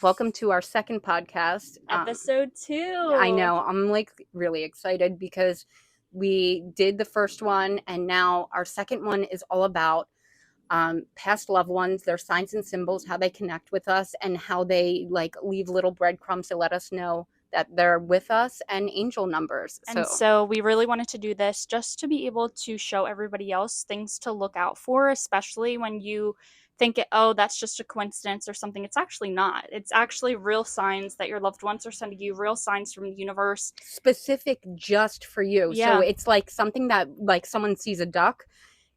Welcome to our second podcast. Episode 2. I know, I'm really excited because we did the first one and now our second one is all about past loved ones, their signs and symbols, how they connect with us, and how they leave little breadcrumbs to let us know that they're with us, and angel numbers. And so we really wanted to do this just to be able to show everybody else things to look out for, especially when you think, oh, that's just a coincidence or something. It's actually not. It's actually real signs that your loved ones are sending you, real signs from the universe. Specific just for you. Yeah. So it's like something that, like, someone sees a duck,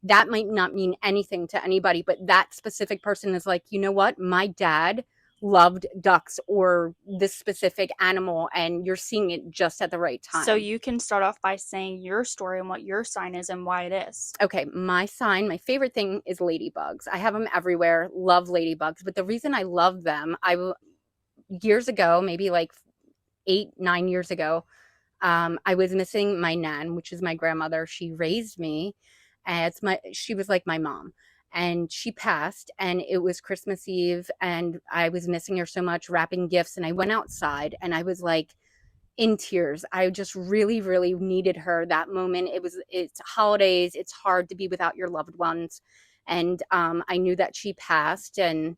that might not mean anything to anybody, but that specific person is like, you know what? My dad loved ducks or this specific animal, and you're seeing it just at the right time. So you can start off by saying your story and what your sign is and why it is. Okay, my sign, my favorite thing is ladybugs. I have them everywhere. Love ladybugs. But the reason I love them, years ago, maybe like 8, 9 years ago, I was missing my nan, which is my grandmother. She raised me as she was like my mom, and she passed, and it was Christmas Eve, and I was missing her so much, wrapping gifts, and I went outside and I was like in tears. I just really, really needed her that moment. It's holidays. It's hard to be without your loved ones. And I knew that she passed, and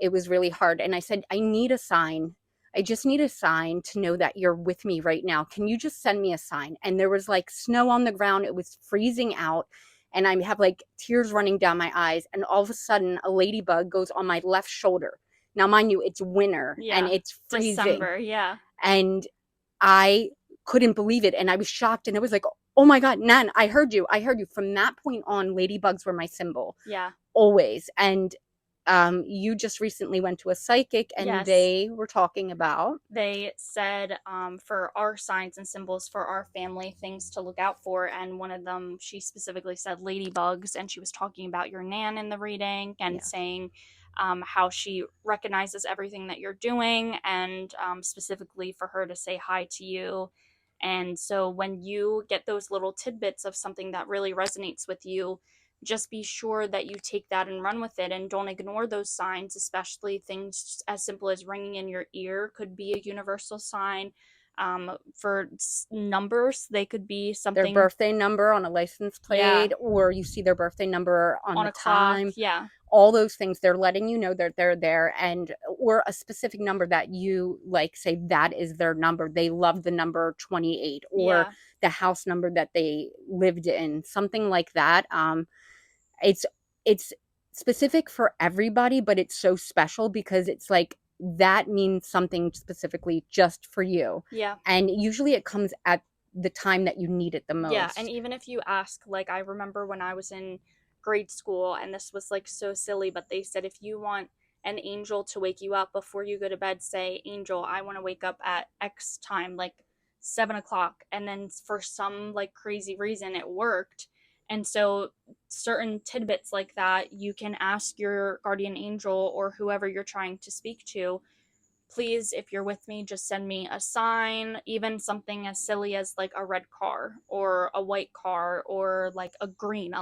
it was really hard. And I said, I need a sign. I just need a sign to know that you're with me right now. Can you just send me a sign? And there was like snow on the ground. It was freezing out. And I have like tears running down my eyes. And all of a sudden, a ladybug goes on my left shoulder. Now, mind you, it's winter and it's freezing. December, yeah. And I couldn't believe it. And I was shocked. And I was like, oh my God, Nan, I heard you. I heard you. From that point on, ladybugs were my symbol. Yeah. Always. And you just recently went to a psychic, and Yes. They were talking about. They said for our signs and symbols for our family, things to look out for. And one of them, she specifically said ladybugs. And she was talking about your nan in the reading and saying how she recognizes everything that you're doing, and specifically for her to say hi to you. And so when you get those little tidbits of something that really resonates with you, just be sure that you take that and run with it, and don't ignore those signs, especially things as simple as ringing in your ear could be a universal sign. For numbers, they could be something, their birthday number on a license plate, or you see their birthday number on a time. clock. All those things, they're letting you know that they're there, and or a specific number that you like, say that is their number. They love the number 28, or the house number that they lived in, something like that. It's specific for everybody, but it's so special because it's like that means something specifically just for you. Yeah. And usually it comes at the time that you need it the most. Yeah, and even if you ask, like, I remember when I was in grade school, and this was like so silly, but they said if you want an angel to wake you up before you go to bed, say, Angel, I want to wake up at X time, like 7 o'clock. And then for some like crazy reason, it worked. And so certain tidbits like that, you can ask your guardian angel or whoever you're trying to speak to, please, if you're with me, just send me a sign, even something as silly as like a red car or a white car or like a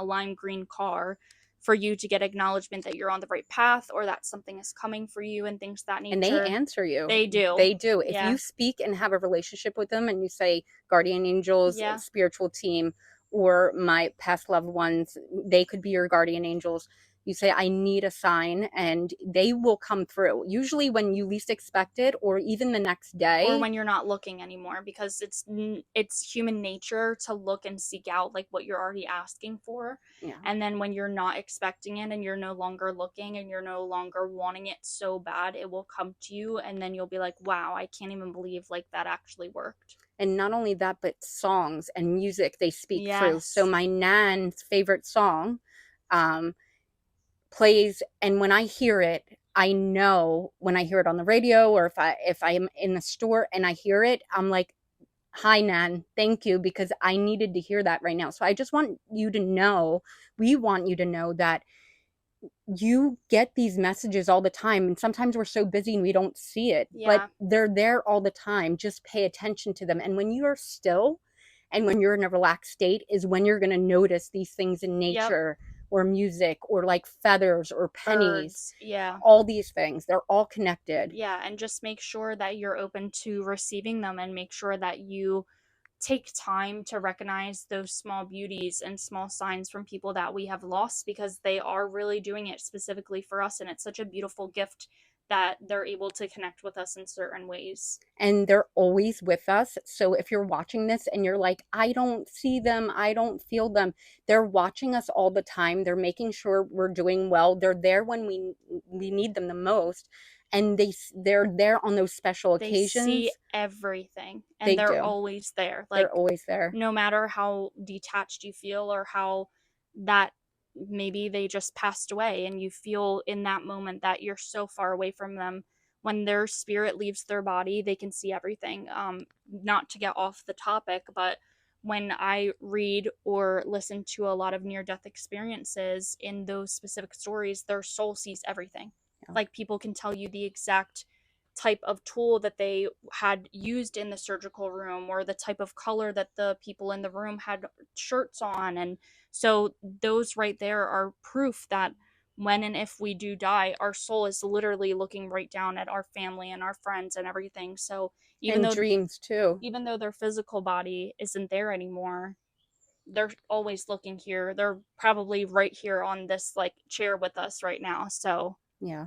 lime green car, for you to get acknowledgement that you're on the right path, or that something is coming for you, and things that nature. And they answer you. They do. They do. If you speak and have a relationship with them and you say guardian angels, spiritual team, or my past loved ones, they could be your guardian angels. You say, I need a sign, and they will come through. Usually when you least expect it, or even the next day. Or when you're not looking anymore, because it's human nature to look and seek out like what you're already asking for. Yeah. And then when you're not expecting it and you're no longer looking and you're no longer wanting it so bad, it will come to you, and then you'll be like, wow, I can't even believe like that actually worked. And not only that, but songs and music they speak through. So my nan's favorite song plays, and when I hear it, I know when I hear it on the radio, or if I'm in the store and I hear it, I'm like, hi Nan, thank you, because I needed to hear that right now. So I just want you to know, we want you to know that you get these messages all the time, and sometimes we're so busy and we don't see it, but they're there all the time. Just pay attention to them. And when you are still and when you're in a relaxed state is when you're going to notice these things in nature or music or like feathers or pennies. Birds, yeah. All these things, they're all connected. Yeah, and just make sure that you're open to receiving them, and make sure that you take time to recognize those small beauties and small signs from people that we have lost, because they are really doing it specifically for us, and it's such a beautiful gift that they're able to connect with us in certain ways. And they're always with us. So if you're watching this and you're like, I don't see them, I don't feel them, they're watching us all the time. They're making sure we're doing well. They're there when we need them the most. And they're there on those special They see occasions. everything, and They they're do. always there. They're Like, always there. no matter how detached you feel, or how that maybe they just passed away and you feel in that moment that you're so far away from them, when their spirit leaves their body, they can see everything. Not to get off the topic, but when I read or listen to a lot of near death experiences in those specific stories, their soul sees everything. Yeah. Like, people can tell you the exact type of tool that they had used in the surgical room, or the type of color that the people in the room had shirts on. And so those right there are proof that when and if we do die, our soul is literally looking right down at our family and our friends and everything. So even And though dreams too. even though their physical body isn't there anymore, they're always looking here. They're probably right here on this like chair with us right now. So, Yeah.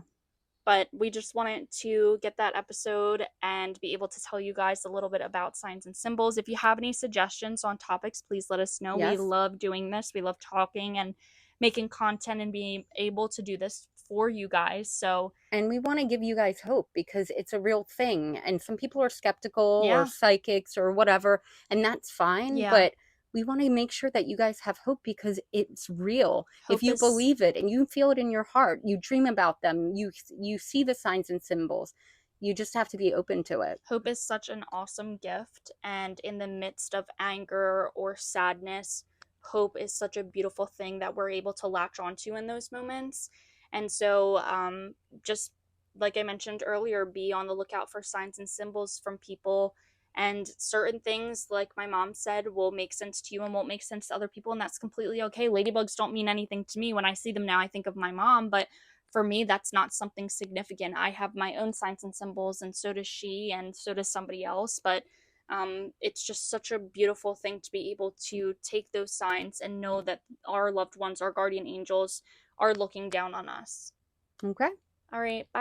but we just wanted to get that episode and be able to tell you guys a little bit about signs and symbols. If you have any suggestions on topics, please let us know. We Yes. love doing this. We love talking and making content and being able to do this for you guys. So, And we want to give you guys hope because it's a real thing. And some people are skeptical or yeah. psychics or whatever, and that's fine. Yeah. But we want to make sure that you guys have hope because it's real. If Hope you is believe it and you feel it in your heart, you dream about them, you see the signs and symbols. You just have to be open to it. Hope is such an awesome gift, and in the midst of anger or sadness, hope is such a beautiful thing that we're able to latch onto in those moments. And so, just like I mentioned earlier, be on the lookout for signs and symbols from people. And certain things, like my mom said, will make sense to you and won't make sense to other people, and that's completely okay. Ladybugs don't mean anything to me. When I see them now, I think of my mom, but for me, that's not something significant. I have my own signs and symbols, and so does she, and so does somebody else. But it's just such a beautiful thing to be able to take those signs and know that our loved ones, our guardian angels, are looking down on us. Okay. All right. Bye.